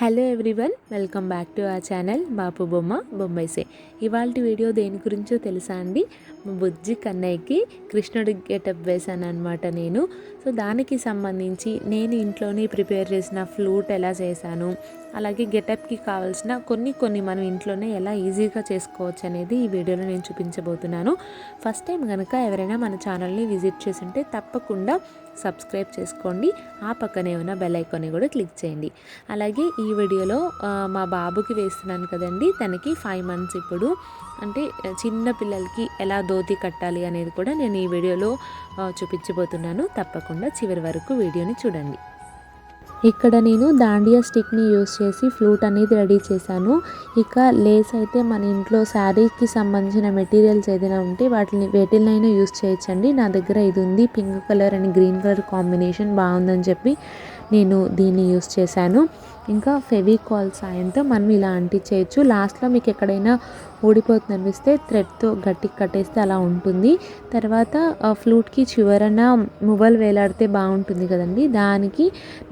Hello everyone, welcome back to our channel Bapu Bomma బొంబాయిసే. ఇవాళ video దేని గురించో తెలుసా అండి? మా బుజ్జి కన్నయ్యకి కృష్ణుడి గెటప్ వేశాను అనమాట నేను. సో దానికి సంబంధించి నేను ఇంట్లోనే ప్రిపేర్ చేసిన ఫ్లూట్ ఎలా చేశాను, అలాగే గెటప్కి కావాల్సిన కొన్ని మనం ఇంట్లోనే ఎలా ఈజీగా చేసుకోవచ్చు అనేది ఈ వీడియోలో నేను చూపించబోతున్నాను. ఫస్ట్ టైం కనుక ఎవరైనా మన ఛానల్ని విజిట్ చేస్తుంటే తప్పకుండా సబ్స్క్రైబ్ చేసుకోండి. ఆ పక్కనే ఉన్న బెల్ ఐకాన్ని కూడా క్లిక్ చేయండి. అలాగే ఈ వీడియోలో మా బాబుకి వేస్తున్నాను కదండి, తనకి 5 months ఇప్పుడు. అంటే చిన్న పిల్లలకి ఎలా ధోతి కట్టాలి అనేది కూడా నేను ఈ వీడియోలో చూపించబోతున్నాను. తప్పకుండా చివరి వరకు వీడియోని చూడండి. ఇక్కడ నేను దాండియా స్టిక్ని యూస్ చేసి ఫ్లూట్ అనేది రెడీ చేశాను. ఇక లేస్ అయితే మన ఇంట్లో శారీకి సంబంధించిన మెటీరియల్స్ ఏదైనా ఉంటే వేటినైనా యూస్ చేయొచ్చండి. నా దగ్గర ఇది ఉంది, pink colour and green colour combination బాగుందని చెప్పి నేను దీన్ని యూస్ చేశాను. ఇంకా ఫెవికాల్ సాయంతో మనం ఇలా అంటించేయచ్చు. లాస్ట్లో మీకు ఎక్కడైనా ఊడిపోతుంది అనిపిస్తే థ్రెడ్తో గట్టిగా కట్టేస్తే అలా ఉంటుంది. తర్వాత ఫ్లూట్కి చివరన మువ్వలు వేలాడితే బాగుంటుంది కదండి, దానికి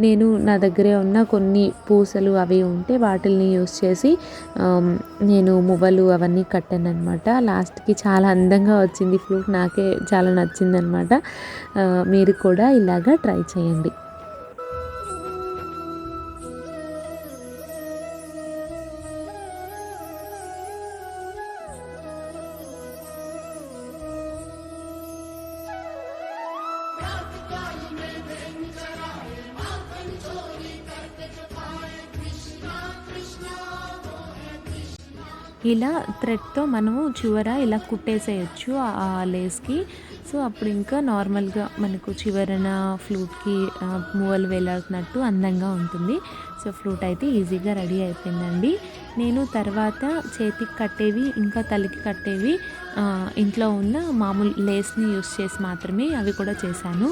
నేను నా దగ్గరే ఉన్న కొన్ని పూసలు అవి ఉంటే వాటిని యూస్ చేసి నేను మువ్వలు అవన్నీ కట్టాను అనమాట. లాస్ట్కి చాలా అందంగా వచ్చింది ఫ్లూట్, నాకే చాలా నచ్చిందనమాట. మీరు కూడా ఇలాగా ట్రై చేయండి. ఇలా థ్రెడ్తో మనము చివర ఇలా కుట్టేసేయచ్చు ఆ లేస్కి. సో అప్పుడు ఇంకా నార్మల్గా మనకు చివరన ఫ్లూట్కి మువ్వలు వేలాడుతున్నట్టు అందంగా ఉంటుంది. సో ఫ్లూట్ అయితే ఈజీగా రెడీ అయిపోయిందండి. నేను తర్వాత చేతికి కట్టేవి ఇంకా తలకి కట్టేవి ఇంట్లో ఉన్న మామూలు లేస్ని యూస్ చేసి మాత్రమే అవి కూడా చేశాను.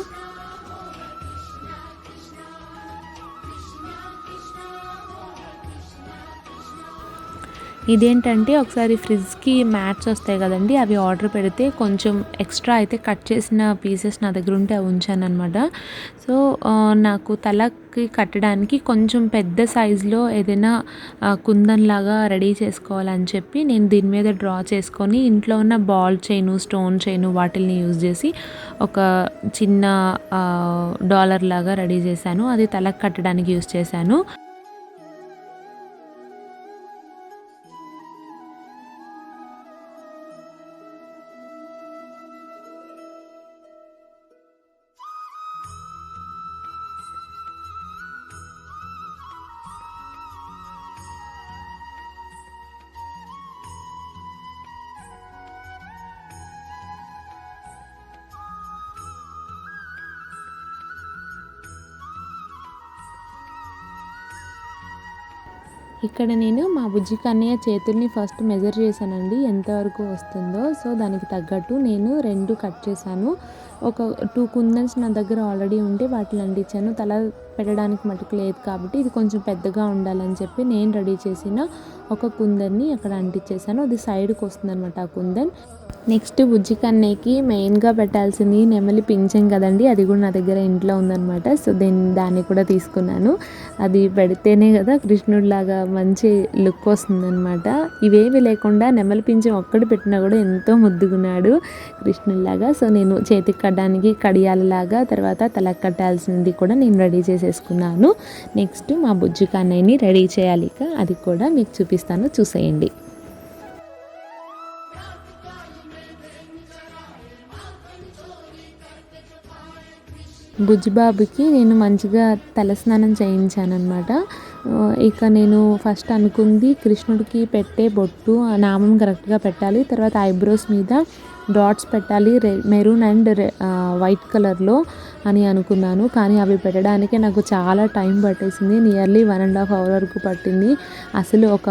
ఇదేంటంటే ఒకసారి ఫ్రిడ్జ్కి మ్యాట్స్ వస్తాయి కదండి, అవి ఆర్డర్ పెడితే కొంచెం ఎక్స్ట్రా అయితే కట్ చేసిన పీసెస్ నా దగ్గర ఉంటే అవి ఉంచాను అనమాట. సో నాకు తలకి కట్టడానికి కొంచెం పెద్ద సైజులో ఏదైనా కుందన్ లాగా రెడీ చేసుకోవాలని చెప్పి నేను దీని మీద డ్రా చేసుకొని ఇంట్లో ఉన్న బాల్ చైను, స్టోన్ చైను వాటిల్ని యూజ్ చేసి ఒక చిన్న డాలర్ లాగా రెడీ చేశాను. అది తలకి కట్టడానికి యూజ్ చేశాను. ఇక్కడ నేను మా బుజ్జి కన్నయ్య చేతుల్ని ఫస్ట్ మెజర్ చేశానండి, ఎంతవరకు వస్తుందో. సో దానికి తగ్గట్టు నేను 2 కట్ చేశాను. ఒక 2 కుందన్స్ నా దగ్గర ఆల్రెడీ ఉంటే వాటిని అంటించాను. తల పెట్టడానికి మటుకు లేదు కాబట్టి ఇది కొంచెం పెద్దగా ఉండాలని చెప్పి నేను రెడీ చేసిన ఒక కుందన్ని అక్కడ అంటించేసాను. అది సైడ్కి వస్తుంది అనమాట ఆ కుందన్. నెక్స్ట్ బుజ్జి కన్నయ్యకి మెయిన్గా పెట్టాల్సింది నెమలి పింఛం కదండి, అది కూడా నా దగ్గర ఇంట్లో ఉందన్నమాట. సో దాన్ని కూడా తీసుకున్నాను. అది పెడితేనే కదా కృష్ణుడిలాగా మంచి లుక్ వస్తుందన్నమాట. ఇవేవి లేకుండా నెమలి పింఛం ఒక్కటి పెట్టినా కూడా ఎంతో ముద్దుగున్నాడు కృష్ణుడిలాగా. సో నేను చేతికి కట్టడానికి కడియాలలాగా, తర్వాత తలకు కట్టాల్సింది కూడా నేను రెడీ చేసేసుకున్నాను. నెక్స్ట్ మా బుజ్జి కన్నయ్యని రెడీ చేయాలి, అది కూడా మీకు చూపిస్తాను, చూసేయండి. బుజ్జిబాబుకి నేను మంచిగా తలస్నానం చేయించాను అనమాట. ఇక నేను ఫస్ట్ అనుకుంది కృష్ణుడికి పెట్టే బొట్టు నామం కరెక్ట్గా పెట్టాలి, తర్వాత ఐబ్రోస్ మీద డాట్స్ పెట్టాలి మెరూన్ అండ్ వైట్ కలర్లో అని అనుకున్నాను. కానీ అవి పెట్టడానికే నాకు చాలా టైం పట్టేసింది, నియర్లీ 1.5 hour వరకు పట్టింది. అసలు ఒక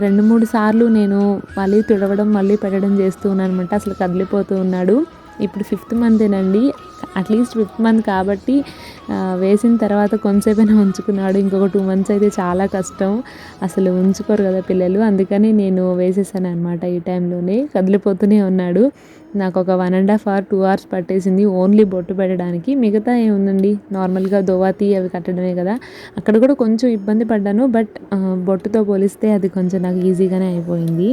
2-3 సార్లు నేను మళ్ళీ తుడవడం మళ్ళీ పెట్టడం చేస్తూ ఉన్నాను అనమాట. అసలు కదిలిపోతూ ఉన్నాడు. ఇప్పుడు 5th మంతేనండి, అట్లీస్ట్ 5th మంత్ కాబట్టి వేసిన తర్వాత కొంతసేపైనా ఉంచుకున్నాడు. ఇంకొక 2 మంత్స్ అయితే చాలా కష్టం, అసలు ఉంచుకోరు కదా పిల్లలు. అందుకని నేను వేసేసాను అనమాట. ఈ టైంలోనే కదిలిపోతూనే ఉన్నాడు. నాకు ఒక 1.5 అవర్ 2 అవర్స్ పట్టేసింది ఓన్లీ బొట్టు పెట్టడానికి. మిగతా ఏముందండి, నార్మల్గా దోవాతి అవి కట్టడమే కదా. అక్కడ కూడా కొంచెం ఇబ్బంది పడ్డాను, బట్ బొట్టుతో పోలిస్తే అది కొంచెం నాకు ఈజీగానే అయిపోయింది.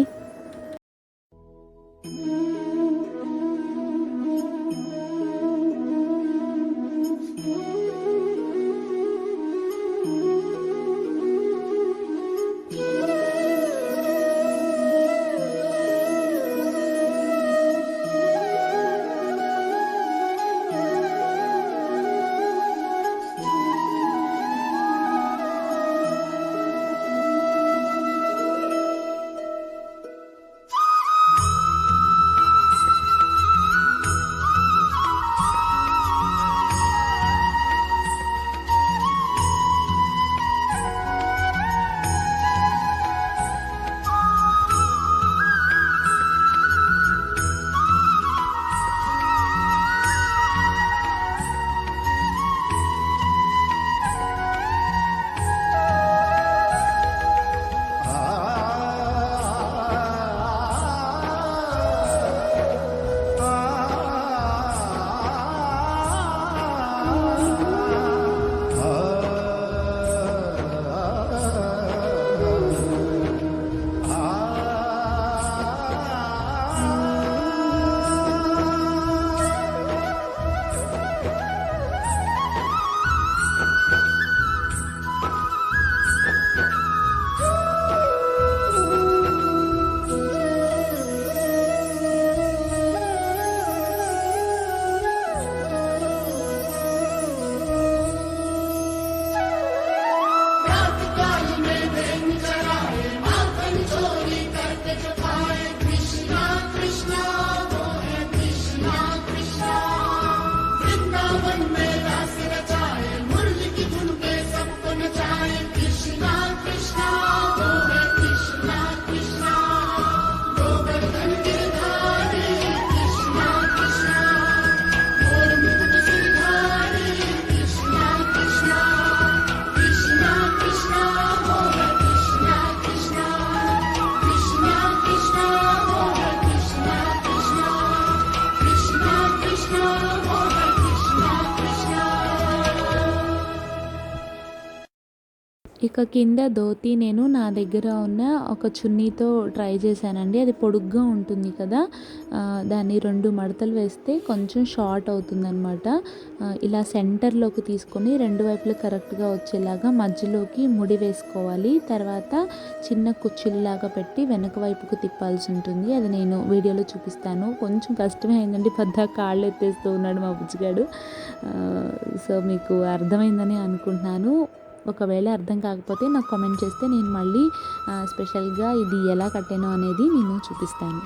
ఇక కింద ధోతి నేను నా దగ్గర ఉన్న ఒక చున్నీతో ట్రై చేశానండి. అది పొడుగ్గా ఉంటుంది కదా, దాన్ని 2 మడతలు వేస్తే కొంచెం షార్ట్ అవుతుందన్నమాట. ఇలా సెంటర్లోకి తీసుకొని 2 వైపులు కరెక్ట్గా వచ్చేలాగా మధ్యలోకి ముడి వేసుకోవాలి. తర్వాత చిన్న కుచ్చిళ్ళలాగా పెట్టి వెనక వైపుకు తిప్పాల్సి ఉంటుంది. అది నేను వీడియోలో చూపిస్తాను. కొంచెం కష్టమే అయిందండి, పెద్ద కాళ్ళు ఎత్తేస్తూ ఉన్నాడు మా బుజ్జిగాడు. సో మీకు అర్థమైందని అనుకుంటున్నాను. ఒకవేళ అర్థం కాకపోతే నాకు కామెంట్ చేస్తే నేను మళ్ళీ స్పెషల్గా ఇది ఎలా కట్టానో అనేది నేను చూపిస్తాను.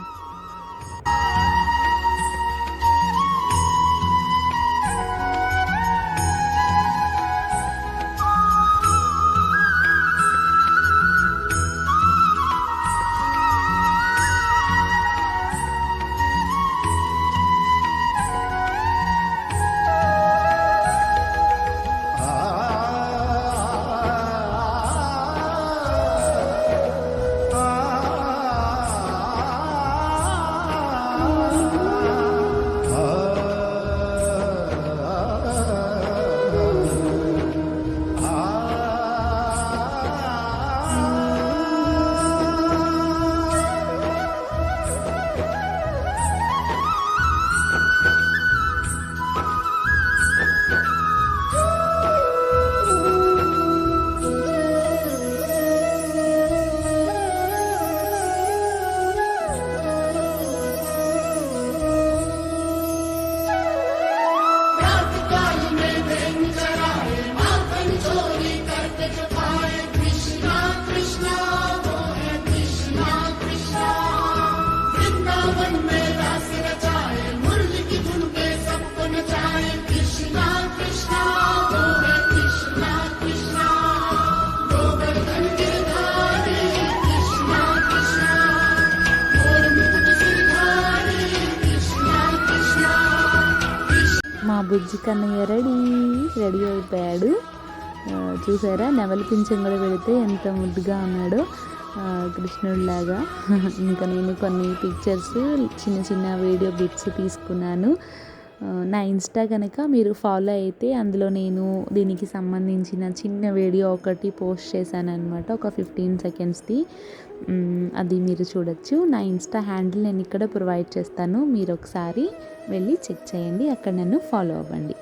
బుజ్జి కన్నయ్య రెడీ అయిపోయాడు. చూసారా, నెమలి పింఛం కూడా పెడితే ఎంత ముద్దుగా ఉన్నాడో కృష్ణుడిలాగా. ఇంకా నేను కొన్ని పిక్చర్స్, చిన్న చిన్న వీడియో బిట్స్ తీసుకున్నాను. నా ఇన్స్టా కనుక మీరు ఫాలో అయితే అందులో నేను దీనికి సంబంధించిన చిన్న వీడియో ఒకటి పోస్ట్ చేశాను అనమాట, ఒక 15 సెకండ్స్ది. అది మీరు చూడొచ్చు. నా ఇన్స్టా హ్యాండిల్ నేను ఇక్కడ ప్రొవైడ్ చేస్తాను, మీరు ఒకసారి వెళ్ళి చెక్ చేయండి, అక్కడ నన్ను ఫాలో అవ్వండి.